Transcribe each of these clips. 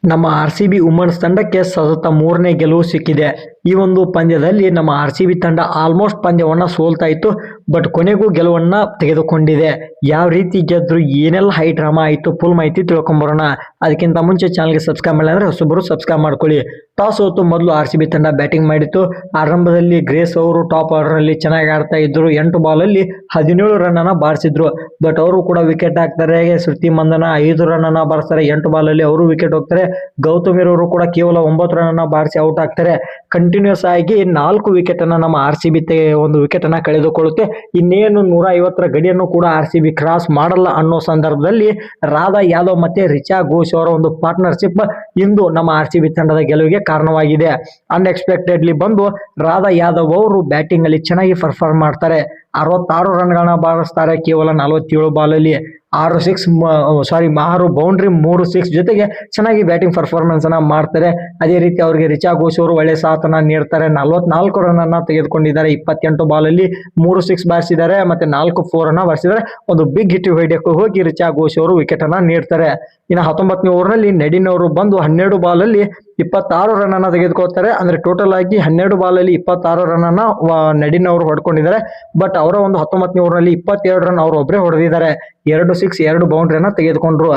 ನಮ್ಮ RCB women's ತಂಡಕ್ಕೆ ಸತತ 3ನೇ ಗೆಲುವು ಸಿಕ್ಕಿದೆ. ಈ ಒಂದು ಪಂದ್ಯದಲ್ಲಿ ನಮ್ಮ RCB ತಂಡ ಆಲ್ಮೋಸ್ಟ್ ಪಂದ್ಯವನ್ನ ಸೋಲ್ತಾ ಇತ್ತು, ಬಟ್ ಕೊನೆಗೂ ಗೆಲುವನ್ನ ತೆಗೆದುಕೊಂಡಿದೆ. ಯಾವ ರೀತಿ ಗೆದ್ರು, ಏನೆಲ್ಲ ಹೈ ಡ್ರಾಮಾ ಆಯಿತು, ಫುಲ್ ಮಾಹಿತಿ ತಿಳ್ಕೊಂಬರೋಣ. ಅದಕ್ಕಿಂತ ಮುಂಚೆ ಚಾನಲ್ಗೆ ಸಬ್ಸ್ಕ್ರೈಬ್ ಮಾಡಿಲ್ಲ ಅಂದ್ರೆ ಹೊಸಬರು ಸಬ್ಸ್ಕ್ರೈಬ್ ಮಾಡ್ಕೊಳ್ಳಿ. ಟಾಸ್ ಹೊತ್ತು ಮೊದಲು RCB ತಂಡ ಬ್ಯಾಟಿಂಗ್ ಮಾಡಿತ್ತು. ಆರಂಭದಲ್ಲಿ ಗ್ರೇಸ್ ಅವರು ಟಾಪ್ ಆರ್ಡರ್ ಅಲ್ಲಿ ಚೆನ್ನಾಗಿ ಆಡ್ತಾ ಇದ್ರು. 8 ಬಾಲಲ್ಲಿ 17 ರನ್ ಅನ್ನ ಬಾರಿಸಿದ್ರು. ಬಟ್ ಅವರು ಕೂಡ ವಿಕೆಟ್ ಹಾಕ್ತಾರೆ. ಶ್ರುತಿ ಮಂದನ 5 ರನ್ ಅನ್ನ ಬಾರಿಸ್ತಾರೆ. 8 ಬಾಲಲ್ಲಿ ಅವರು ವಿಕೆಟ್ ಹೋಗ್ತಾರೆ. ಗೌತಮೀರ್ ಅವರು ಕೂಡ ಕೇವಲ 9 ರನ್ ಅನ್ನ ಬಾರಿಸಿ ಔಟ್ ಆಗ್ತಾರೆ. ಕಂಟಿನ್ಯೂಸ್ ಆಗಿ 4 ವಿಕೆಟ್ ಅನ್ನ ನಮ್ಮ RCB ಒಂದು ವಿಕೆಟ್ ಅನ್ನ ಕಳೆದುಕೊಳ್ಳುತ್ತೆ. ಇನ್ನೇನು 150ರ ಗಡಿಯನ್ನು ಕೂಡ RCB ಕ್ರಾಸ್ ಮಾಡಲ್ಲ ಅನ್ನೋ ಸಂದರ್ಭದಲ್ಲಿ ರಾಧಾ ಯಾದವ್ ಮತ್ತೆ ರಿಚಾ ಘೋಷ್ ಅವರ ಒಂದು ಪಾರ್ಟ್ನರ್ಶಿಪ್ ಇಂದು ನಮ್ಮ RCB ತಂಡದ ಗೆಲುವಿಗೆ ಕಾರಣವಾಗಿದೆ. ಅನ್ಎಕ್ಸ್ಪೆಕ್ಟೆಡ್ಲಿ ಬಂದು ರಾಧಾ ಯಾದವ್ ಅವರು ಬ್ಯಾಟಿಂಗ್ ಅಲ್ಲಿ ಚೆನ್ನಾಗಿ ಪರ್ಫಾರ್ಮ್ ಮಾಡ್ತಾರೆ. 66 ರನ್ಗಳನ್ನ ಬಾರಿಸ್ತಾರೆ ಕೇವಲ 47 ಬಾಲಲ್ಲಿ. 6 ಬೌಂಡ್ರಿ 3 6 ಜೊತೆಗೆ ಚೆನ್ನಾಗಿ ಬ್ಯಾಟಿಂಗ್ ಪರ್ಫಾರ್ಮೆನ್ಸ್ ಅನ್ನ ಮಾಡ್ತಾರೆ. ಅದೇ ರೀತಿ ಅವರಿಗೆ ರಿಚಾ ಘೋಷ್ ಅವರು ಒಳ್ಳೆ ಸಾಥನ್ನ ನೀಡ್ತಾರೆ. 44 ರನ್ ಅನ್ನ ತೆಗೆದುಕೊಂಡಿದ್ದಾರೆ. 28 ಬಾಲಲ್ಲಿ 3 6 ಬಾರಿಸಿದ್ದಾರೆ ಮತ್ತೆ 4 4 ಅನ್ನ ಬಾರಿಸಿದ್ದಾರೆ. ಒಂದು ಬಿಗ್ ಹಿಟ್ ಹೊಡೆಯಕ್ಕೆ ಹೋಗಿ ರಿಚಾ ಘೋಷ್ ಅವರು ವಿಕೆಟ್ ಅನ್ನ ನೀಡ್ತಾರೆ. ಇನ್ನು 19ನೇ ಓವರ್ನಲ್ಲಿ ನಡಿನ್ ಅವರು ಬಂದು 12 ಬಾಲಲ್ಲಿ 26 ರನ್ ಅನ್ನ ತೆಗೆದುಕೊಳ್ತಾರೆ. ಅಂದ್ರೆ ಟೋಟಲ್ ಆಗಿ 12 ಬಾಲಲ್ಲಿ 26 ರನ್ ಅನ್ನ ನಡಿನ್ ಅವರು ಹೊಡ್ಕೊಂಡಿದ್ದಾರೆ. ಬಟ್ ಅವರ ಒಂದು 19ನೇ ಓವರ್ನಲ್ಲಿ 27 ರನ್ ಅವರು ಒಬ್ಬರೇ ಹೊಡೆದಿದ್ದಾರೆ. 2 6 2 ಬೌಂಡ್ರಿಯನ್ನ ತೆಗೆದುಕೊಂಡ್ರು.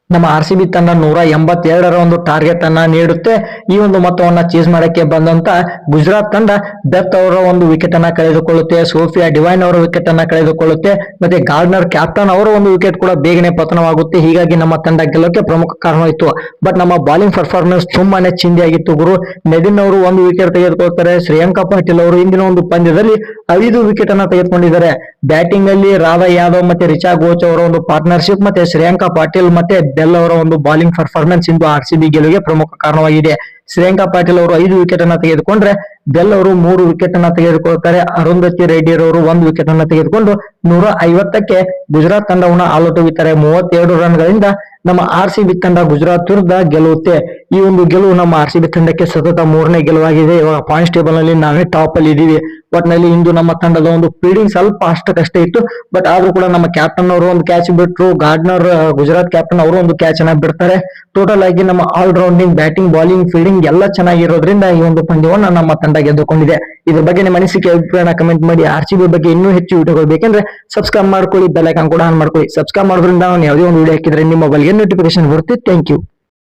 ನಮ್ಮ RCB ತಂಡ 182ರ ಒಂದು ಟಾರ್ಗೆಟ್ ಅನ್ನ ನೀಡುತ್ತೆ. ಈ ಒಂದು ಮೊತ್ತವನ್ನ ಚೇಸ್ ಮಾಡಕ್ಕೆ ಬಂದಂತ ಗುಜರಾತ್ ತಂಡ ಬೆತ್ ಅವರ ಒಂದು ವಿಕೆಟ್ ಅನ್ನ ಕಳೆದುಕೊಳ್ಳುತ್ತೆ. ಸೋಫಿಯಾ ಡಿವೈನ್ ಅವರ ವಿಕೆಟ್ ಅನ್ನ ಕಳೆದುಕೊಳ್ಳುತ್ತೆ. ಮತ್ತೆ ಗಾರ್ಡ್ನರ್ ಕ್ಯಾಪ್ಟನ್ ಅವರ ಒಂದು ವಿಕೆಟ್ ಕೂಡ ಬೇಗನೆ ಪತನವಾಗುತ್ತೆ. ಹೀಗಾಗಿ ನಮ್ಮ ತಂಡ ಗೆಲ್ಲಕ್ಕೆ ಪ್ರಮುಖ ಕಾರಣವಾಯಿತು. ಬಟ್ ನಮ್ಮ ಬಾಲಿಂಗ್ ಪರ್ಫಾರ್ಮೆನ್ಸ್ ತುಂಬಾನೇ ಚಿಂದಿಯಾಗಿತ್ತು ಗುರು. ನದಿನ್ ಅವರು ಒಂದು ವಿಕೆಟ್ ತೆಗೆದುಕೊಳ್ತಾರೆ. ಶ್ರೇಯಾಂಕಾ ಪಾಟೀಲ್ ಅವರು ಇಂದಿನ ಒಂದು ಪಂದ್ಯದಲ್ಲಿ 5 ವಿಕೆಟ್ ಅನ್ನ ತೆಗೆದುಕೊಂಡಿದ್ದಾರೆ. ಬ್ಯಾಟಿಂಗ್ ಅಲ್ಲಿ ರಾಧಾ ಯಾದವ್ ಮತ್ತೆ ರಿಚಾ ಘೋಷ್ ಅವರ ಒಂದು ಪಾರ್ಟ್ನರ್ಶಿಪ್ ಮತ್ತೆ ಶ್ರೇಯಾಂಕಾ ಪಾಟೀಲ್ ಮತ್ತೆ ಬೆಲ್ ಅವರ ಒಂದು ಬಾಲಿಂಗ್ ಪರ್ಫಾರ್ಮೆನ್ಸ್ ಇಂದು RCB ಗೆಲುವಿಗೆ ಪ್ರಮುಖ ಕಾರಣವಾಗಿದೆ. ಶ್ರೇಯಾಂಕಾ ಪಾಟೀಲ್ ಅವರು 5 ವಿಕೆಟ್ ಅನ್ನ ತೆಗೆದುಕೊಂಡ್ರೆ ಬೆಲ್ ಅವರು 3 ವಿಕೆಟ್ ಅನ್ನ ತೆಗೆದುಕೊಳ್ತಾರೆ. ಅರುಂಧತಿ ರೆಡ್ಡಿ ಅವರು 1 ವಿಕೆಟ್ ಅನ್ನ ತೆಗೆದುಕೊಂಡು 150ಕ್ಕೆ ಗುಜರಾತ್ ತಂಡವನ್ನ ಆಲ್ಔಟ್ ಹೋಗುತ್ತಾರೆ. 32 ರನ್ಗಳಿಂದ ನಮ್ಮ RCB ತಂಡ ಗುಜರಾತ್ ವಿರುದ್ಧ ಗೆಲ್ಲುತ್ತೆ. ಈ ಒಂದು ಗೆಲುವು ನಮ್ಮ RCB ತಂಡಕ್ಕೆ ಸತತ 3ನೇ ಗೆಲುವಾಗಿದೆ. ಇವಾಗ ಪಾಯಿಂಟ್ಸ್ ಟೇಬಲ್ ನಲ್ಲಿ ನಾವೇ ಟಾಪ್ ಅಲ್ಲಿ ಇದೀವಿ. ಒಟ್ನಲ್ಲಿ ಇಂದು ನಮ್ಮ ತಂಡದ ಒಂದು ಫೀಲ್ಡಿಂಗ್ ಸ್ವಲ್ಪ ಅಷ್ಟಕ್ಕಷ್ಟೇ ಇತ್ತು. ಬಟ್ ಆದ್ರೂ ಕೂಡ ನಮ್ಮ ಕ್ಯಾಪ್ಟನ್ ಅವರು ಒಂದು ಕ್ಯಾಚ್ ಬಿಟ್ರು. ಗಾರ್ಡ್ನರ್ ಗುಜರಾತ್ ಕ್ಯಾಪ್ಟನ್ ಅವರು ಒಂದು ಕ್ಯಾಚ್ ಅನ್ನ ಬಿಡ್ತಾರೆ. ಟೋಟಲ್ ಆಗಿ ನಮ್ಮ all rounding batting bowling fielding ಎಲ್ಲ ಚೆನ್ನಾಗಿರೋದ್ರಿಂದ ಈ ಒಂದು ಪಂದ್ಯವನ್ನ ನಮ್ಮ ತಂಡ ಗೆದ್ದುಕೊಂಡಿದೆ. ಇದ್ರ ಬಗ್ಗೆ ನಿಮ್ಮ ಅನಿಸಿಕೆ ಅಭಿಪ್ರಾಯನ ಕಮೆಂಟ್ ಮಾಡಿ. RCB ಬಗ್ಗೆ ಇನ್ನೂ ಹೆಚ್ಚು ವಿಡಿಯೋಗಳು ಬೇಕೆಂದ್ರೆ ಸಬ್ಸ್ಕ್ರೈಬ್ ಮಾಡ್ಕೊಳ್ಳಿ, ಬೆಲ್ ಐಕಾನ್ ಕೂಡ ಆನ್ ಮಾಡ್ಕೊಳ್ಳಿ. ಸಬ್ಸ್ಕ್ರೈಬ್ ಮಾಡೋದ್ರಿಂದ ನಾನು ಯಾವುದೇ ಒಂದು ವಿಡಿಯೋ ಹಾಕಿದ್ರೆ ನಿಮ್ಮ ಮೊಬೈಲ್ಗೆ ನೋಟಿಫಿಕೇಶನ್ ಬರುತ್ತೆ. Thank you.